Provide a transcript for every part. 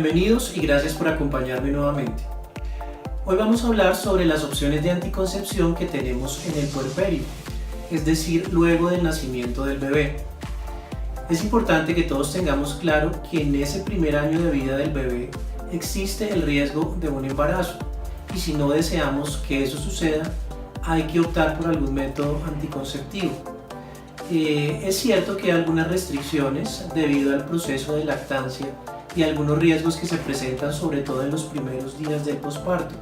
Bienvenidos y gracias por acompañarme nuevamente. Hoy vamos a hablar sobre las opciones de anticoncepción que tenemos en el puerperio, es decir, luego del nacimiento del bebé. Es importante que todos tengamos claro que en ese primer año de vida del bebé existe el riesgo de un embarazo y si no deseamos que eso suceda, hay que optar por algún método anticonceptivo. Es cierto que hay algunas restricciones debido al proceso de lactancia y algunos riesgos que se presentan sobre todo en los primeros días del posparto.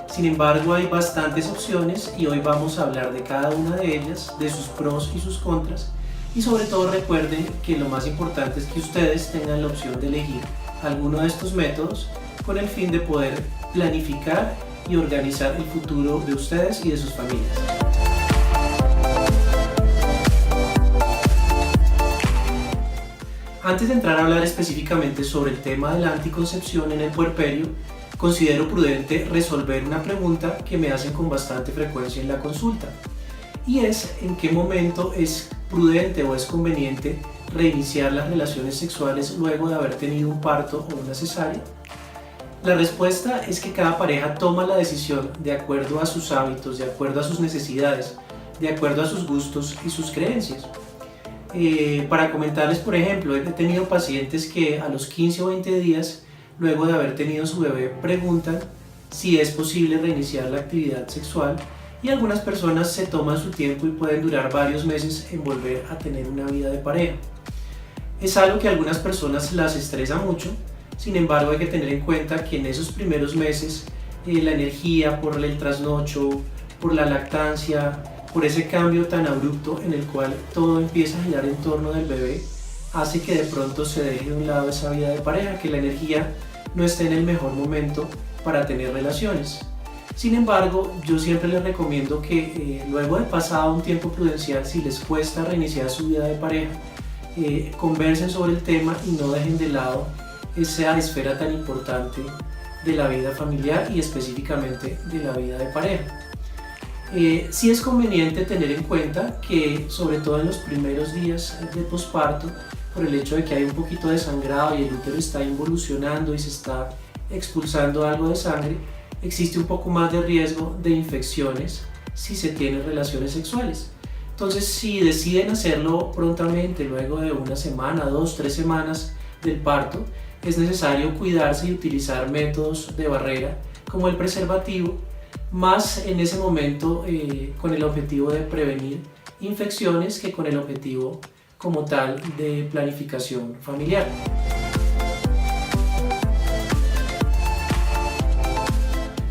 Sin embargo, hay bastantes opciones y hoy vamos a hablar de cada una de ellas, de sus pros y sus contras, y sobre todo recuerden que lo más importante es que ustedes tengan la opción de elegir alguno de estos métodos con el fin de poder planificar y organizar el futuro de ustedes y de sus familias. Antes de entrar a hablar específicamente sobre el tema de la anticoncepción en el puerperio, considero prudente resolver una pregunta que me hacen con bastante frecuencia en la consulta, y es ¿en qué momento es prudente o es conveniente reiniciar las relaciones sexuales luego de haber tenido un parto o una cesárea? La respuesta es que cada pareja toma la decisión de acuerdo a sus hábitos, de acuerdo a sus necesidades, de acuerdo a sus gustos y sus creencias. Para comentarles, por ejemplo, he tenido pacientes que a los 15 o 20 días, luego de haber tenido su bebé, preguntan si es posible reiniciar la actividad sexual y algunas personas se toman su tiempo y pueden durar varios meses en volver a tener una vida de pareja. Es algo que a algunas personas las estresa mucho, sin embargo hay que tener en cuenta que en esos primeros meses la energía por el trasnocho, por la lactancia, por ese cambio tan abrupto en el cual todo empieza a girar en torno del bebé, hace que de pronto se deje de un lado esa vida de pareja, que la energía no esté en el mejor momento para tener relaciones. Sin embargo, yo siempre les recomiendo que luego de pasado un tiempo prudencial, si les cuesta reiniciar su vida de pareja, conversen sobre el tema y no dejen de lado esa esfera tan importante de la vida familiar y específicamente de la vida de pareja. Sí es conveniente tener en cuenta que sobre todo en los primeros días de posparto, por el hecho de que hay un poquito de sangrado y el útero está involucionando y se está expulsando algo de sangre, existe un poco más de riesgo de infecciones si se tienen relaciones sexuales. Entonces, si deciden hacerlo prontamente, luego de una semana, 2, 3 semanas del parto, es necesario cuidarse y utilizar métodos de barrera como el preservativo, más en ese momento con el objetivo de prevenir infecciones que con el objetivo como tal de planificación familiar.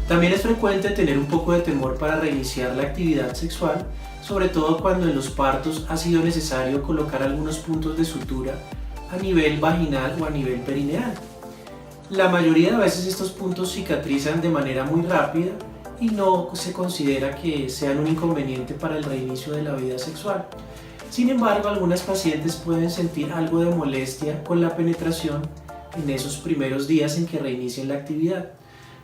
También es frecuente tener un poco de temor para reiniciar la actividad sexual, sobre todo cuando en los partos ha sido necesario colocar algunos puntos de sutura a nivel vaginal o a nivel perineal. La mayoría de veces estos puntos cicatrizan de manera muy rápida y no se considera que sean un inconveniente para el reinicio de la vida sexual. Sin embargo, algunas pacientes pueden sentir algo de molestia con la penetración en esos primeros días en que reinicien la actividad.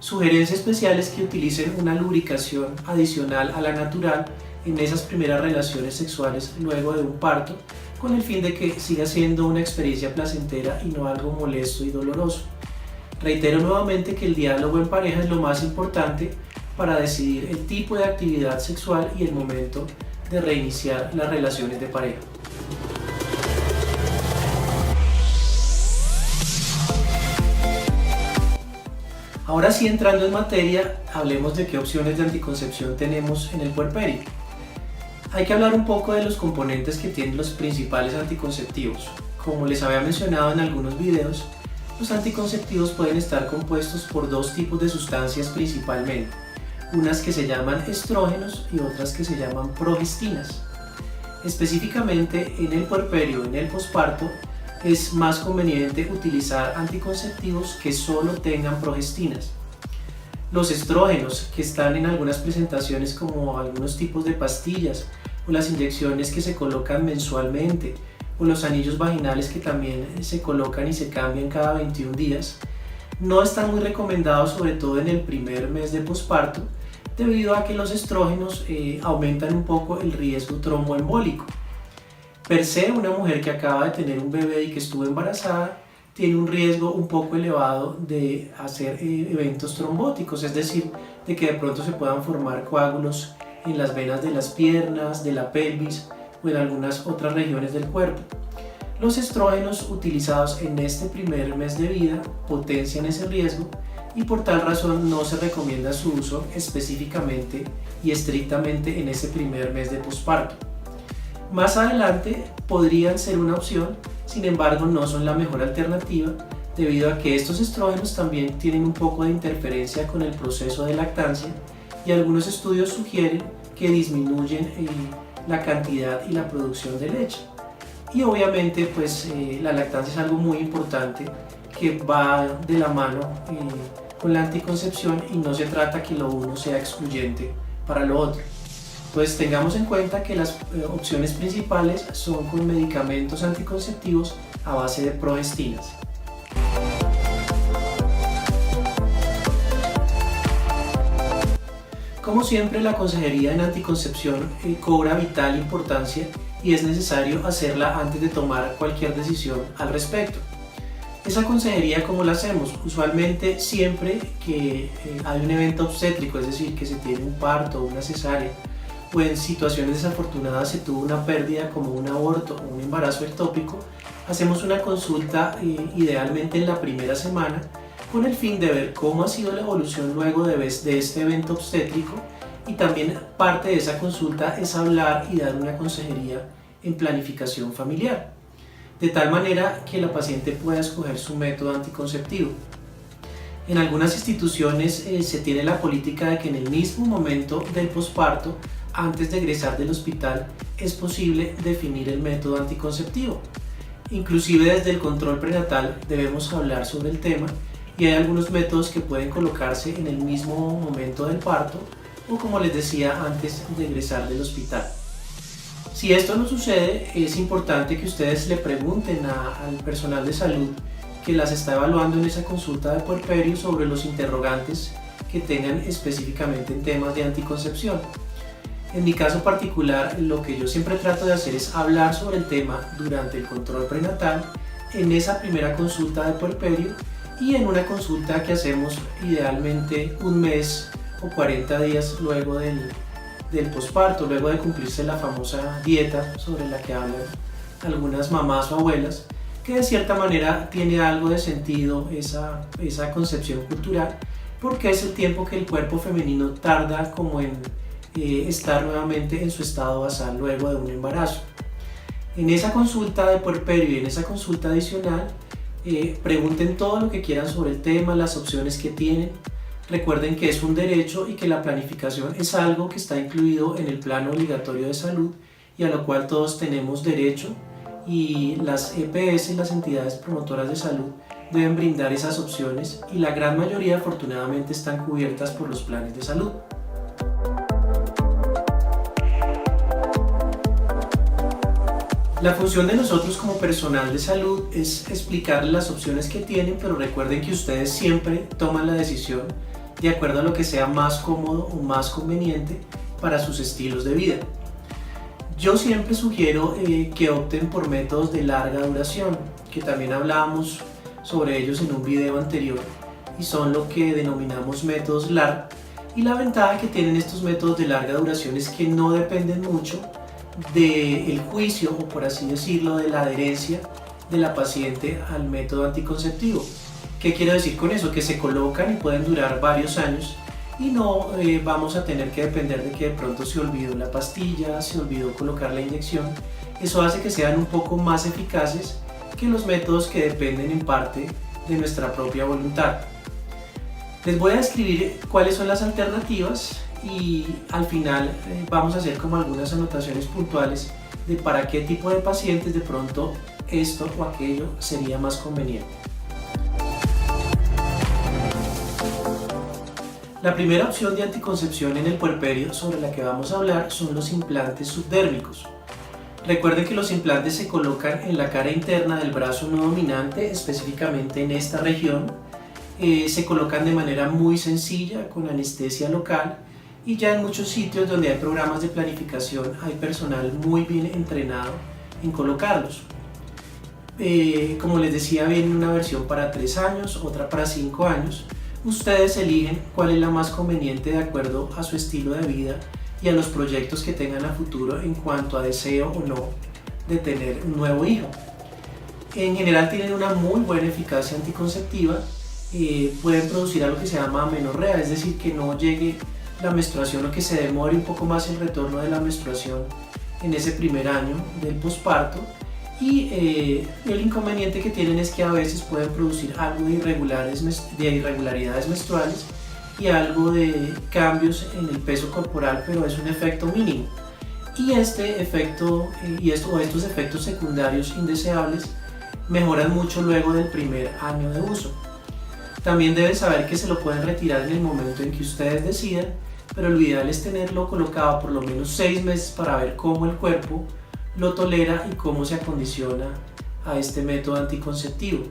Sugerencia especial es que utilicen una lubricación adicional a la natural en esas primeras relaciones sexuales luego de un parto, con el fin de que siga siendo una experiencia placentera y no algo molesto y doloroso. Reitero nuevamente que el diálogo en pareja es lo más importante para decidir el tipo de actividad sexual y el momento de reiniciar las relaciones de pareja. Ahora sí, entrando en materia, hablemos de qué opciones de anticoncepción tenemos en el puerperio. Hay que hablar un poco de los componentes que tienen los principales anticonceptivos. Como les había mencionado en algunos videos, los anticonceptivos pueden estar compuestos por dos tipos de sustancias principalmente, unas que se llaman estrógenos y otras que se llaman progestinas. Específicamente en el puerperio, en el posparto, es más conveniente utilizar anticonceptivos que solo tengan progestinas. Los estrógenos, que están en algunas presentaciones como algunos tipos de pastillas o las inyecciones que se colocan mensualmente o los anillos vaginales que también se colocan y se cambian cada 21 días, no están muy recomendados, sobre todo en el primer mes de posparto, debido a que los estrógenos aumentan un poco el riesgo tromboembólico. Per se, una mujer que acaba de tener un bebé y que estuvo embarazada tiene un riesgo un poco elevado de hacer eventos trombóticos, es decir, de que de pronto se puedan formar coágulos en las venas de las piernas, de la pelvis o en algunas otras regiones del cuerpo. Los estrógenos utilizados en este primer mes de vida potencian ese riesgo y por tal razón no se recomienda su uso específicamente y estrictamente en ese primer mes de posparto. Más adelante podrían ser una opción, sin embargo no son la mejor alternativa debido a que estos estrógenos también tienen un poco de interferencia con el proceso de lactancia y algunos estudios sugieren que disminuyen la cantidad y la producción de leche. Y obviamente pues la lactancia es algo muy importante que va de la mano con la anticoncepción y no se trata que lo uno sea excluyente para lo otro. Entonces tengamos en cuenta que las opciones principales son con medicamentos anticonceptivos a base de progestinas. Como siempre, la consejería en anticoncepción cobra vital importancia y es necesario hacerla antes de tomar cualquier decisión al respecto. Esa consejería, ¿cómo la hacemos? Usualmente siempre que hay un evento obstétrico, es decir, que se tiene un parto o una cesárea, o en situaciones desafortunadas se tuvo una pérdida como un aborto o un embarazo ectópico, hacemos una consulta idealmente en la primera semana con el fin de ver cómo ha sido la evolución luego de este evento obstétrico, y también parte de esa consulta es hablar y dar una consejería en planificación familiar, de tal manera que la paciente pueda escoger su método anticonceptivo. En algunas instituciones se tiene la política de que en el mismo momento del posparto, antes de egresar del hospital, es posible definir el método anticonceptivo. Inclusive desde el control prenatal debemos hablar sobre el tema y hay algunos métodos que pueden colocarse en el mismo momento del parto o, como les decía, antes de egresar del hospital. Si esto no sucede, es importante que ustedes le pregunten al personal de salud que las está evaluando en esa consulta de puerperio sobre los interrogantes que tengan específicamente en temas de anticoncepción. En mi caso particular, lo que yo siempre trato de hacer es hablar sobre el tema durante el control prenatal, en esa primera consulta de puerperio y en una consulta que hacemos idealmente un mes o 40 días luego del posparto, luego de cumplirse la famosa dieta sobre la que hablan algunas mamás o abuelas, que de cierta manera tiene algo de sentido esa concepción cultural, porque es el tiempo que el cuerpo femenino tarda como en estar nuevamente en su estado basal luego de un embarazo. En esa consulta de puerperio y en esa consulta adicional, pregunten todo lo que quieran sobre el tema, las opciones que tienen. Recuerden que es un derecho y que la planificación es algo que está incluido en el plan obligatorio de salud y a lo cual todos tenemos derecho, y las EPS, las entidades promotoras de salud, deben brindar esas opciones y la gran mayoría afortunadamente están cubiertas por los planes de salud. La función de nosotros como personal de salud es explicarles las opciones que tienen, pero recuerden que ustedes siempre toman la decisión de acuerdo a lo que sea más cómodo o más conveniente para sus estilos de vida. Yo siempre sugiero que opten por métodos de larga duración, que también hablábamos sobre ellos en un video anterior, y son lo que denominamos métodos LAR. Y la ventaja que tienen estos métodos de larga duración es que no dependen mucho del juicio, o por así decirlo, de la adherencia de la paciente al método anticonceptivo. ¿Qué quiero decir con eso? Que se colocan y pueden durar varios años y no vamos a tener que depender de que de pronto se olvidó la pastilla, se olvidó colocar la inyección. Eso hace que sean un poco más eficaces que los métodos que dependen en parte de nuestra propia voluntad. Les voy a describir cuáles son las alternativas y al final vamos a hacer como algunas anotaciones puntuales de para qué tipo de pacientes de pronto esto o aquello sería más conveniente. La primera opción de anticoncepción en el puerperio sobre la que vamos a hablar son los implantes subdérmicos. Recuerden que los implantes se colocan en la cara interna del brazo no dominante, específicamente en esta región. Se colocan de manera muy sencilla, con anestesia local, y ya en muchos sitios donde hay programas de planificación hay personal muy bien entrenado en colocarlos. Como les decía, viene una versión para 3 años, otra para 5 años. Ustedes eligen cuál es la más conveniente de acuerdo a su estilo de vida y a los proyectos que tengan a futuro en cuanto a deseo o no de tener un nuevo hijo. En general tienen una muy buena eficacia anticonceptiva, pueden producir algo que se llama amenorrea, es decir, que no llegue la menstruación o que se demore un poco más el retorno de la menstruación en ese primer año del posparto. Y el inconveniente que tienen es que a veces pueden producir algo de irregularidades menstruales y algo de cambios en el peso corporal, pero es un efecto mínimo. Y este efecto estos efectos secundarios indeseables mejoran mucho luego del primer año de uso. También deben saber que se lo pueden retirar en el momento en que ustedes decidan, pero lo ideal es tenerlo colocado por lo menos 6 meses para ver cómo el cuerpo lo tolera y cómo se acondiciona a este método anticonceptivo.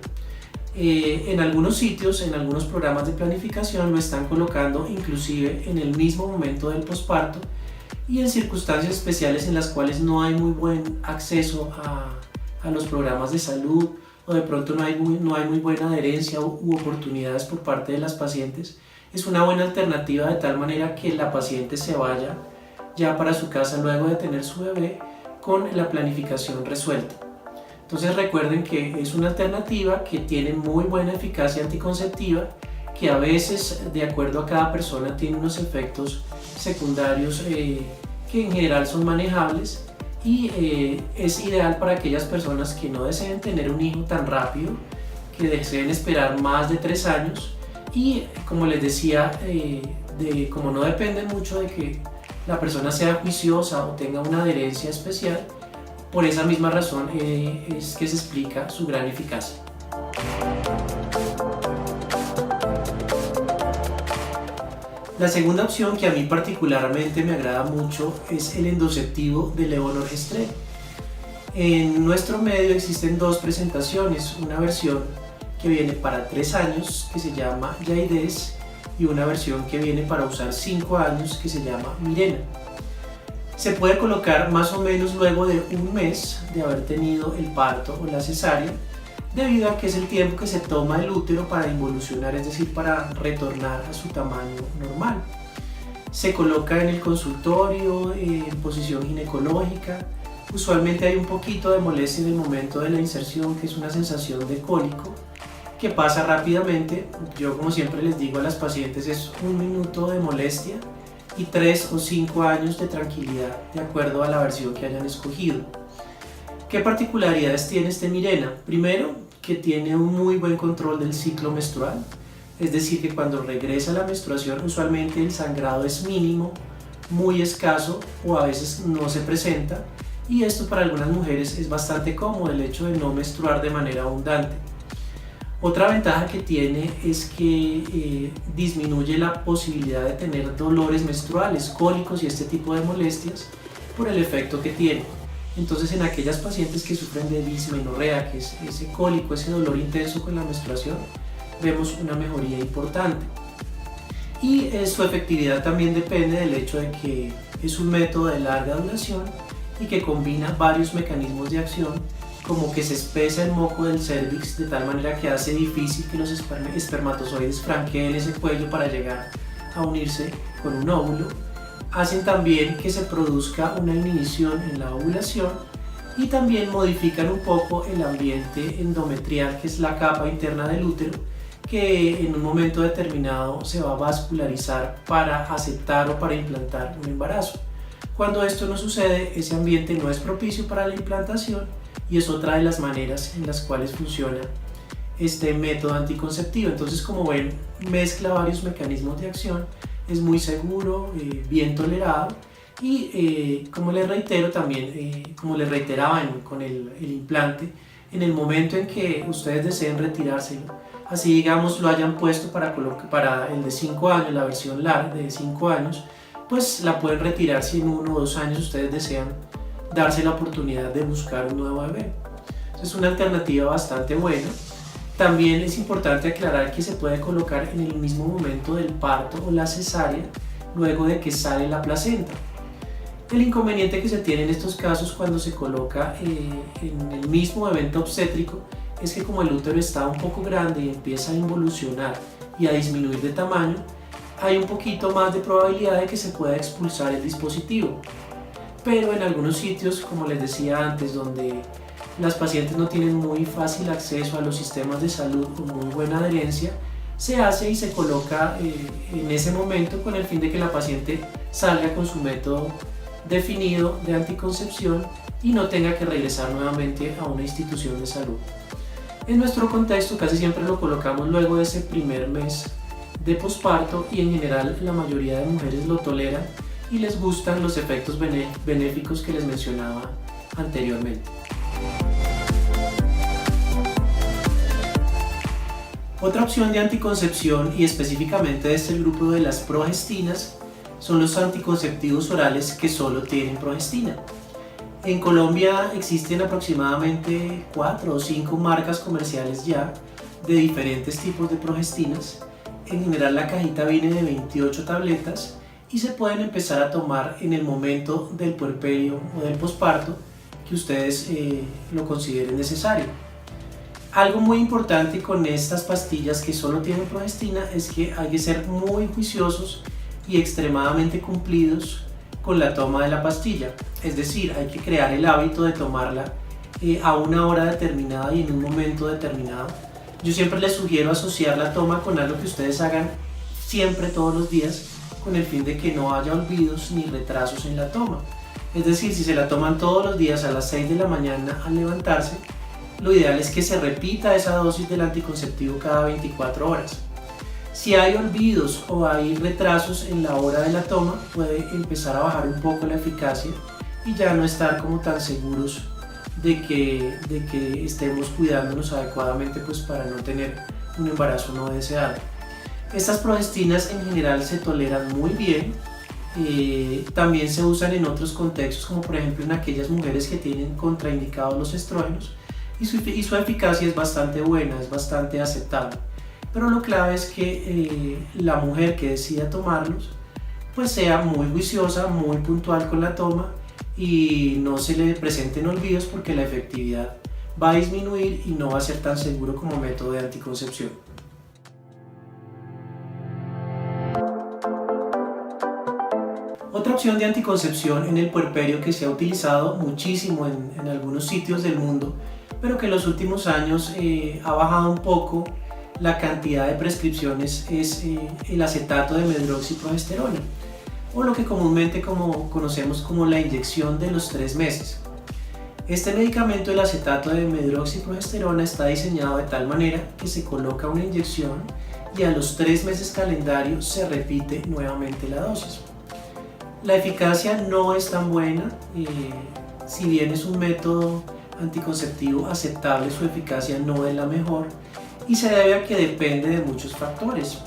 En algunos sitios, en algunos programas de planificación lo están colocando inclusive en el mismo momento del posparto y en circunstancias especiales en las cuales no hay muy buen acceso a los programas de salud o de pronto no hay muy buena adherencia u oportunidades por parte de las pacientes. Es una buena alternativa de tal manera que la paciente se vaya ya para su casa luego de tener su bebé con la planificación resuelta. Entonces recuerden que es una alternativa que tiene muy buena eficacia anticonceptiva, que a veces de acuerdo a cada persona tiene unos efectos secundarios que en general son manejables y es ideal para aquellas personas que no deseen tener un hijo tan rápido, que deseen esperar más de 3 años y como les decía, como no depende mucho de que la persona sea juiciosa o tenga una adherencia especial, por esa misma razón es que se explica su gran eficacia. La segunda opción que a mí particularmente me agrada mucho es el endoceptivo de levonorgestrel. En nuestro medio existen 2 presentaciones, una versión que viene para 3 años que se llama Yaides y una versión que viene para usar 5 años que se llama Mirena. Se puede colocar más o menos luego de un mes de haber tenido el parto o la cesárea, debido a que es el tiempo que se toma el útero para involucionar, es decir, para retornar a su tamaño normal. Se coloca en el consultorio en posición ginecológica. Usualmente hay un poquito de molestia en el momento de la inserción, que es una sensación de cólico que pasa rápidamente. Yo, como siempre les digo a las pacientes, es 1 minuto de molestia y 3 o 5 años de tranquilidad de acuerdo a la versión que hayan escogido. ¿Qué particularidades tiene este Mirena? Primero, que tiene un muy buen control del ciclo menstrual, es decir, que cuando regresa la menstruación usualmente el sangrado es mínimo, muy escaso o a veces no se presenta, y esto para algunas mujeres es bastante cómodo, el hecho de no menstruar de manera abundante. Otra ventaja que tiene es que disminuye la posibilidad de tener dolores menstruales, cólicos y este tipo de molestias por el efecto que tiene. Entonces, en aquellas pacientes que sufren de dismenorrea, que es ese cólico, ese dolor intenso con la menstruación, vemos una mejoría importante. Y su efectividad también depende del hecho de que es un método de larga duración y que combina varios mecanismos de acción, como que se espesa el moco del cérvix de tal manera que hace difícil que los espermatozoides franqueen ese cuello para llegar a unirse con un óvulo. Hacen también que se produzca una inhibición en la ovulación y también modifican un poco el ambiente endometrial, que es la capa interna del útero, que en un momento determinado se va a vascularizar para aceptar o para implantar un embarazo. Cuando esto no sucede, ese ambiente no es propicio para la implantación y es otra de las maneras en las cuales funciona este método anticonceptivo. Entonces, como ven, mezcla varios mecanismos de acción, es muy seguro, bien tolerado y como les reitero también, como les reiteraba con el implante, en el momento en que ustedes deseen retirárselo, así digamos lo hayan puesto para el de 5 años, la versión larga de 5 años, pues la pueden retirar si en 1 o 2 años ustedes desean darse la oportunidad de buscar un nuevo bebé. Es una alternativa bastante buena. También es importante aclarar que se puede colocar en el mismo momento del parto o la cesárea, luego de que sale la placenta. El inconveniente que se tiene en estos casos cuando se coloca en el mismo evento obstétrico es que como el útero está un poco grande y empieza a involucionar y a disminuir de tamaño, hay un poquito más de probabilidad de que se pueda expulsar el dispositivo. Pero en algunos sitios, como les decía antes, donde las pacientes no tienen muy fácil acceso a los sistemas de salud con muy buena adherencia, se hace y se coloca en ese momento con el fin de que la paciente salga con su método definido de anticoncepción y no tenga que regresar nuevamente a una institución de salud. En nuestro contexto casi siempre lo colocamos luego de ese primer mes de posparto y en general la mayoría de mujeres lo toleran y les gustan los efectos benéficos que les mencionaba anteriormente. Otra opción de anticoncepción, y específicamente de este grupo de las progestinas, son los anticonceptivos orales que solo tienen progestina. En Colombia existen aproximadamente 4 o 5 marcas comerciales ya de diferentes tipos de progestinas. En general la cajita viene de 28 tabletas y se pueden empezar a tomar en el momento del puerperio o del posparto que ustedes lo consideren necesario. Algo muy importante con estas pastillas que solo tienen progestina es que hay que ser muy juiciosos y extremadamente cumplidos con la toma de la pastilla, es decir, hay que crear el hábito de tomarla a una hora determinada y en un momento determinado. Yo siempre les sugiero asociar la toma con algo que ustedes hagan siempre todos los días con el fin de que no haya olvidos ni retrasos en la toma. Es decir, si se la toman todos los días a las 6 de la mañana al levantarse, lo ideal es que se repita esa dosis del anticonceptivo cada 24 horas. Si hay olvidos o hay retrasos en la hora de la toma, puede empezar a bajar un poco la eficacia y ya no estar como tan seguros de que estemos cuidándonos adecuadamente pues para no tener un embarazo no deseado. Estas progestinas en general se toleran muy bien, también se usan en otros contextos como por ejemplo en aquellas mujeres que tienen contraindicados los estrógenos y su eficacia es bastante buena, es bastante aceptable. Pero lo clave es que la mujer que decida tomarlos pues sea muy juiciosa, muy puntual con la toma y no se le presenten olvidos porque la efectividad va a disminuir y no va a ser tan seguro como método de anticoncepción. Otra opción de anticoncepción en el puerperio que se ha utilizado muchísimo en algunos sitios del mundo, pero que en los últimos años ha bajado un poco la cantidad de prescripciones, es el acetato de medroxiprogesterona, o lo que comúnmente conocemos como la inyección de los 3 meses. Este medicamento, el acetato de medroxiprogesterona, está diseñado de tal manera que se coloca una inyección y a los 3 meses calendario se repite nuevamente la dosis. La eficacia no es tan buena, si bien es un método anticonceptivo aceptable, su eficacia no es la mejor y se debe a que depende de muchos factores.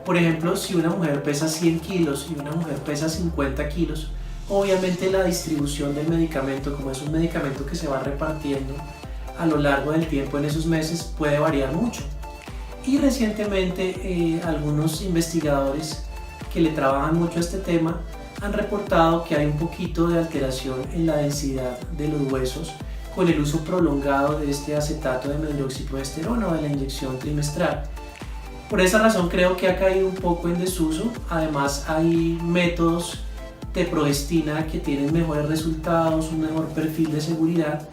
Por ejemplo, si una mujer pesa 100 kilos y una mujer pesa 50 kilos, obviamente la distribución del medicamento, como es un medicamento que se va repartiendo a lo largo del tiempo en esos meses, puede variar mucho. Y recientemente algunos investigadores que le trabajan mucho a este tema han reportado que hay un poquito de alteración en la densidad de los huesos con el uso prolongado de este acetato de medroxiprogesterona o de la inyección trimestral. Por esa razón creo que ha caído un poco en desuso. Además hay métodos de progestina que tienen mejores resultados, un mejor perfil de seguridad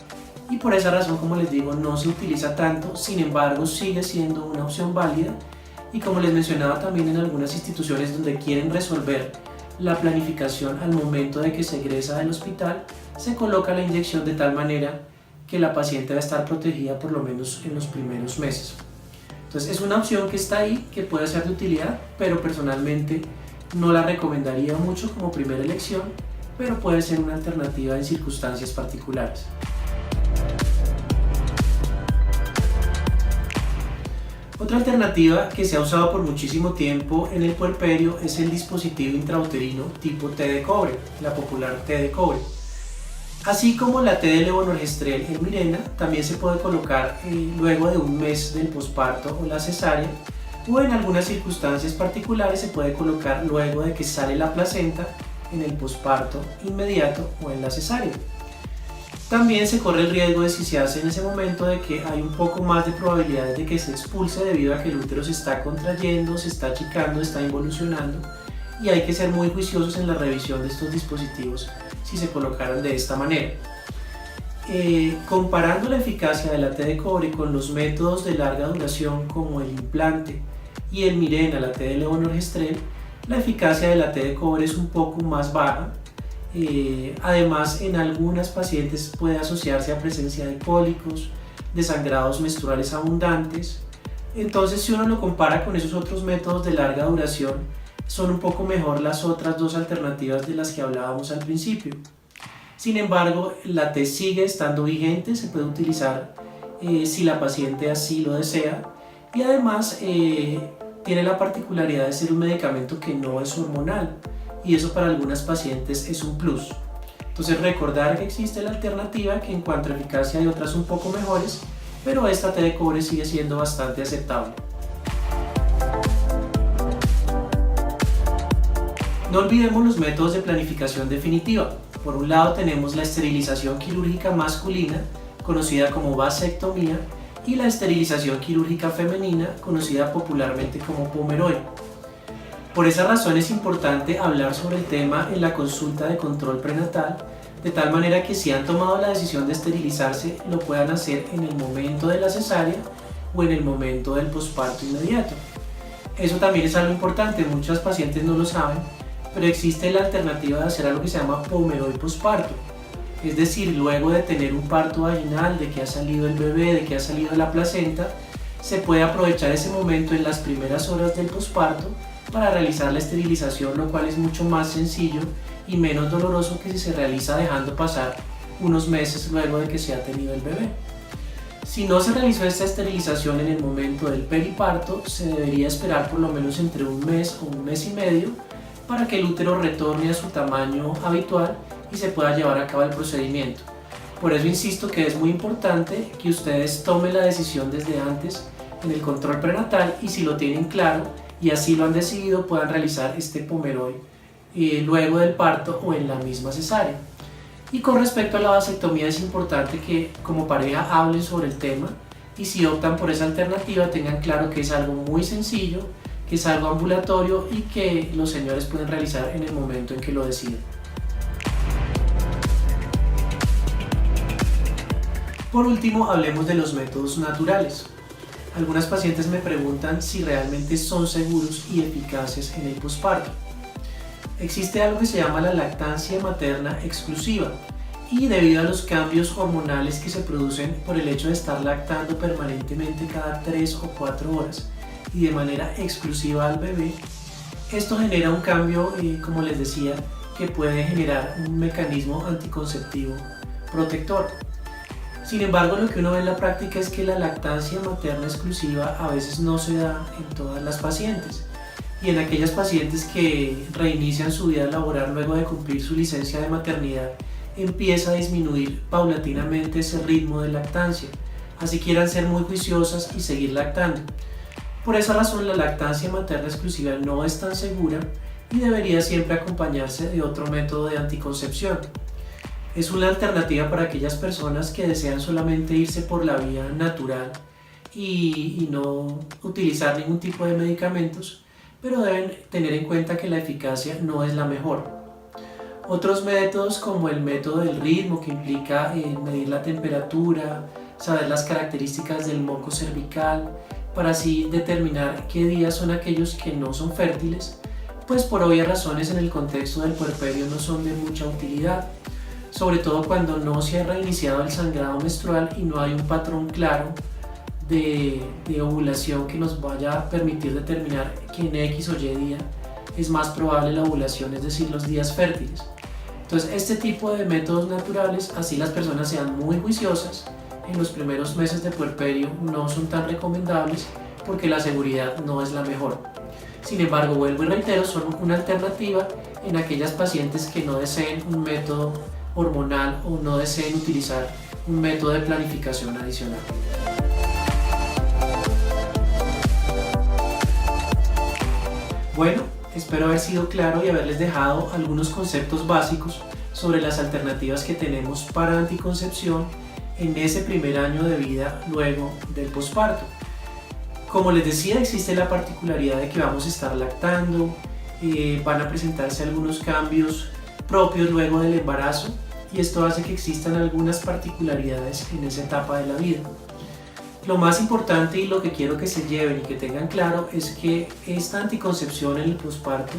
y por esa razón, como les digo, no se utiliza tanto. Sin embargo, sigue siendo una opción válida y como les mencionaba también en algunas instituciones donde quieren resolver la planificación al momento de que se egresa del hospital, se coloca la inyección de tal manera que la paciente va a estar protegida por lo menos en los primeros meses. Entonces es una opción que está ahí, que puede ser de utilidad, pero personalmente no la recomendaría mucho como primera elección, pero puede ser una alternativa en circunstancias particulares. Otra alternativa que se ha usado por muchísimo tiempo en el puerperio es el dispositivo intrauterino tipo T de cobre, la popular T de cobre. Así como la T de levonorgestrel en Mirena, también se puede colocar luego de un mes del posparto o la cesárea, o en algunas circunstancias particulares se puede colocar luego de que sale la placenta en el posparto inmediato o en la cesárea. También se corre el riesgo de, si se hace en ese momento, de que hay un poco más de probabilidades de que se expulse debido a que el útero se está contrayendo, se está achicando, está involucionando, y hay que ser muy juiciosos en la revisión de estos dispositivos si se colocaran de esta manera. Comparando la eficacia de la T de cobre con los métodos de larga duración como el implante y el Mirena, la T de levonorgestrel, la eficacia de la T de cobre es un poco más baja. Además, en algunas pacientes puede asociarse a presencia de cólicos, de sangrados menstruales abundantes. Entonces, si uno lo compara con esos otros métodos de larga duración, son un poco mejor las otras dos alternativas de las que hablábamos al principio. Sin embargo, la T sigue estando vigente, se puede utilizar si la paciente así lo desea, y además tiene la particularidad de ser un medicamento que no es hormonal, y eso para algunas pacientes es un plus. Entonces, recordar que existe la alternativa, que en cuanto a eficacia hay otras un poco mejores, pero esta T de cobre sigue siendo bastante aceptable. No olvidemos los métodos de planificación definitiva. Por un lado tenemos la esterilización quirúrgica masculina, conocida como vasectomía, y la esterilización quirúrgica femenina, conocida popularmente como Pomeroy. Por esa razón es importante hablar sobre el tema en la consulta de control prenatal, de tal manera que si han tomado la decisión de esterilizarse, lo puedan hacer en el momento de la cesárea o en el momento del posparto inmediato. Eso también es algo importante, muchas pacientes no lo saben, pero existe la alternativa de hacer algo que se llama Pomeroy posparto. Es decir, luego de tener un parto vaginal, de que ha salido el bebé, de que ha salido la placenta, se puede aprovechar ese momento en las primeras horas del posparto para realizar la esterilización, lo cual es mucho más sencillo y menos doloroso que si se realiza dejando pasar unos meses luego de que se ha tenido el bebé. Si no se realizó esta esterilización en el momento del periparto, se debería esperar por lo menos entre un mes o un mes y medio para que el útero retorne a su tamaño habitual y se pueda llevar a cabo el procedimiento. Por eso insisto que es muy importante que ustedes tomen la decisión desde antes en el control prenatal, y si lo tienen claro y así lo han decidido, puedan realizar este Pomeroy luego del parto o en la misma cesárea. Y con respecto a la vasectomía, es importante que como pareja hablen sobre el tema, y si optan por esa alternativa tengan claro que es algo muy sencillo, que es algo ambulatorio y que los señores pueden realizar en el momento en que lo decidan. Por último, hablemos de los métodos naturales. Algunas pacientes me preguntan si realmente son seguros y eficaces en el posparto. Existe algo que se llama la lactancia materna exclusiva, y debido a los cambios hormonales que se producen por el hecho de estar lactando permanentemente cada 3 o 4 horas y de manera exclusiva al bebé, esto genera un cambio, como les decía, que puede generar un mecanismo anticonceptivo protector. Sin embargo, lo que uno ve en la práctica es que la lactancia materna exclusiva a veces no se da en todas las pacientes, y en aquellas pacientes que reinician su vida laboral luego de cumplir su licencia de maternidad, empieza a disminuir paulatinamente ese ritmo de lactancia, así quieran ser muy juiciosas y seguir lactando. Por esa razón, la lactancia materna exclusiva no es tan segura y debería siempre acompañarse de otro método de anticoncepción. Es una alternativa para aquellas personas que desean solamente irse por la vía natural y no utilizar ningún tipo de medicamentos, pero deben tener en cuenta que la eficacia no es la mejor. Otros métodos, como el método del ritmo, que implica medir la temperatura, saber las características del moco cervical, para así determinar qué días son aquellos que no son fértiles, pues por obvias razones en el contexto del puerperio no son de mucha utilidad, sobre todo cuando no se ha reiniciado el sangrado menstrual y no hay un patrón claro de ovulación que nos vaya a permitir determinar que en X o Y día es más probable la ovulación, es decir, los días fértiles. Entonces, este tipo de métodos naturales, así las personas sean muy juiciosas, en los primeros meses de puerperio no son tan recomendables porque la seguridad no es la mejor. Sin embargo, vuelvo y reitero, son una alternativa en aquellas pacientes que no deseen un método hormonal o no deseen utilizar un método de planificación adicional. Bueno, Espero haber sido claro y haberles dejado algunos conceptos básicos sobre las alternativas que tenemos para anticoncepción en ese primer año de vida luego del posparto. Como les decía, existe la particularidad de que vamos a estar lactando, van a presentarse algunos cambios propios luego del embarazo y esto hace que existan algunas particularidades en esa etapa de la vida. Lo más importante y lo que quiero que se lleven y que tengan claro es que esta anticoncepción en el posparto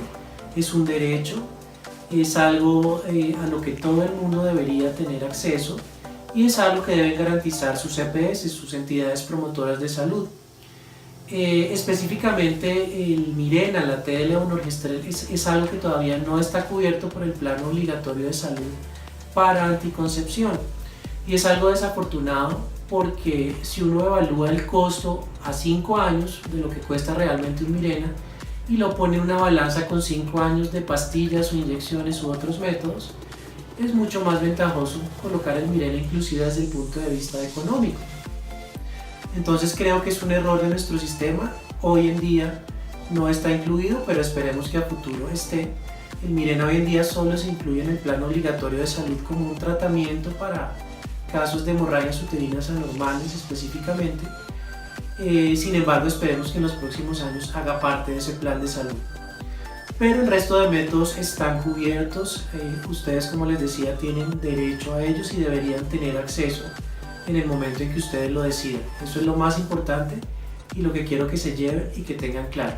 es un derecho, es algo a lo que todo el mundo debería tener acceso y es algo que deben garantizar sus EPS, sus entidades promotoras de salud. Específicamente el Mirena, la T-levonorgestrel, es algo que todavía no está cubierto por el Plan Obligatorio de Salud para Anticoncepción y es algo desafortunado porque si uno evalúa el costo a 5 años de lo que cuesta realmente un Mirena y lo pone en una balanza con 5 años de pastillas o inyecciones u otros métodos, es mucho más ventajoso colocar el Mirena inclusive desde el punto de vista económico. Entonces creo que es un error de nuestro sistema, hoy en día no está incluido, pero esperemos que a futuro esté. El Mirena hoy en día solo se incluye en el Plan Obligatorio de Salud como un tratamiento para casos de hemorragias uterinas anormales específicamente. Sin embargo, esperemos que en los próximos años haga parte de ese plan de salud. Pero el resto de métodos están cubiertos, ustedes, como les decía, tienen derecho a ellos y deberían tener acceso en el momento en que ustedes lo decidan. Eso es lo más importante y lo que quiero que se lleven y que tengan claro.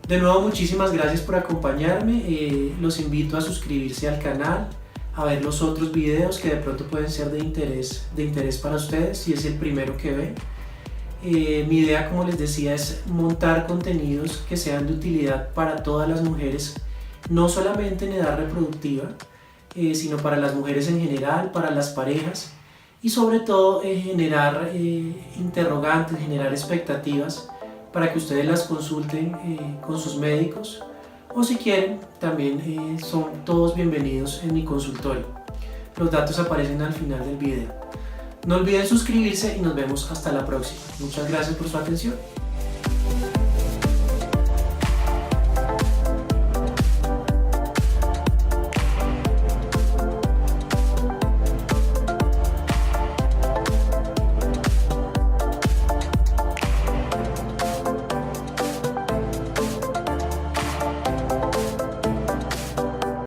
De nuevo, muchísimas gracias por acompañarme. Los invito a suscribirse al canal, a ver los otros videos que de pronto pueden ser de interés para ustedes si es el primero que ven. Mi idea, como les decía, es montar contenidos que sean de utilidad para todas las mujeres, no solamente en edad reproductiva, sino para las mujeres en general, para las parejas y sobre todo generar interrogantes, generar expectativas para que ustedes las consulten con sus médicos o si quieren también son todos bienvenidos en mi consultorio. Los datos aparecen al final del video. No olviden suscribirse y nos vemos hasta la próxima. Muchas gracias por su atención.